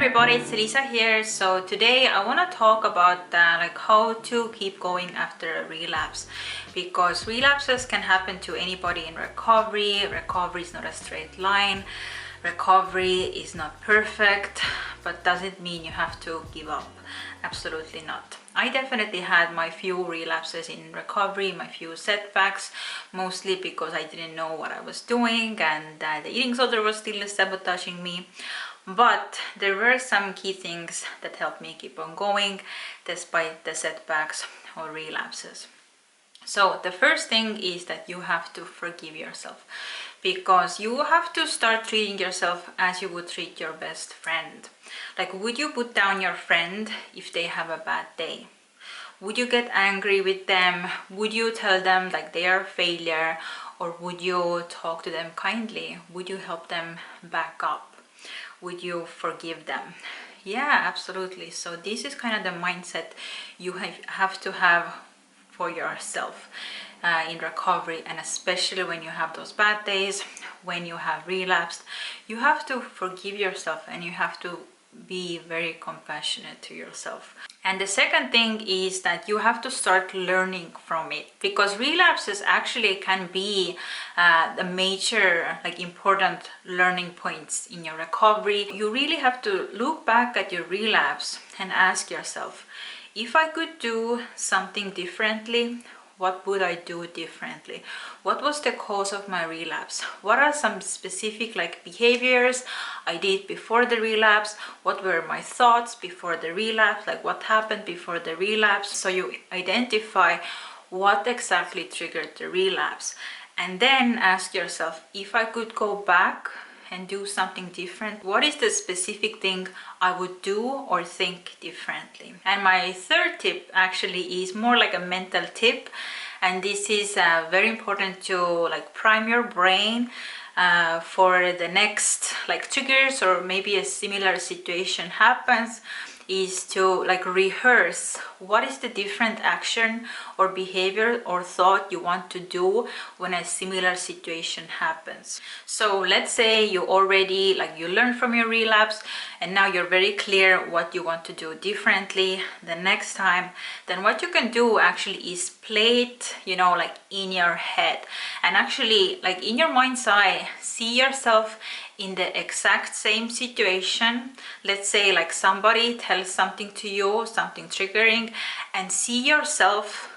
everybody, it's Lisa here. So today I want to talk about like how to keep going after a relapse, because relapses can happen to anybody in recovery. Recovery is not a straight line. Recovery is not perfect, but doesn't mean you have to give up. Absolutely not. I definitely had my few relapses in recovery, my few setbacks, mostly because I didn't know what I was doing and the eating disorder was still sabotaging me. But there were some key things that helped me keep on going despite the setbacks or relapses. So the first thing is that you have to forgive yourself, because you have to start treating yourself as you would treat your best friend. Like, would you put down your friend if they have a bad day? Would you get angry with them? Would you tell them like they are a failure? Or would you talk to them kindly? Would you help them back up? Would you forgive them? Yeah, absolutely. So this is kind of the mindset you have to have for yourself in recovery, and especially when you have those bad days, when you have relapsed, you have to forgive yourself and you have to be very compassionate to yourself. And the second thing is that you have to start learning from it, because relapses actually can be the major, like, important learning points in your recovery. You really have to look back at your relapse and ask yourself, if I could do something differently, what would I do differently? What was the cause of my relapse? What are some specific behaviors I did before the relapse? What were my thoughts before the relapse? Like, what happened before the relapse? So you identify what exactly triggered the relapse, and then ask yourself, if I could go back and do something different, what is the specific thing I would do or think differently? And my third tip actually is more like a mental tip, and this is very important to prime your brain for the next triggers, or maybe a similar situation happens, is to rehearse what is the different action or behavior or thought you want to do when a similar situation happens. So let's say you already you learned from your relapse and now you're very clear what you want to do differently the next time. Then what you can do actually is play it, in your head, and actually in your mind's eye, see yourself in the exact same situation. Let's say somebody tells something to you, something triggering, and see yourself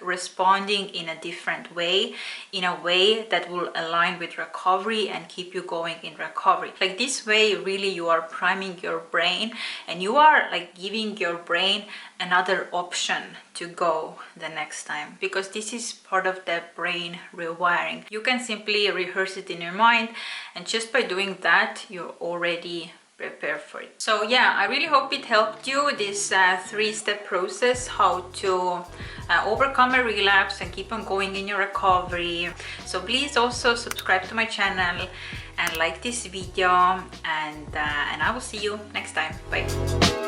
responding in a different way, in a way that will align with recovery and keep you going in recovery. This way, really, you are priming your brain, and you are giving your brain another option to go the next time, because this is part of the brain rewiring. You can simply rehearse it in your mind, and just by doing that, you're already prepare for it. So yeah, I really hope it helped you, this three-step process, how to overcome a relapse and keep on going in your recovery. So please also subscribe to my channel and like this video, and I will see you next time. Bye.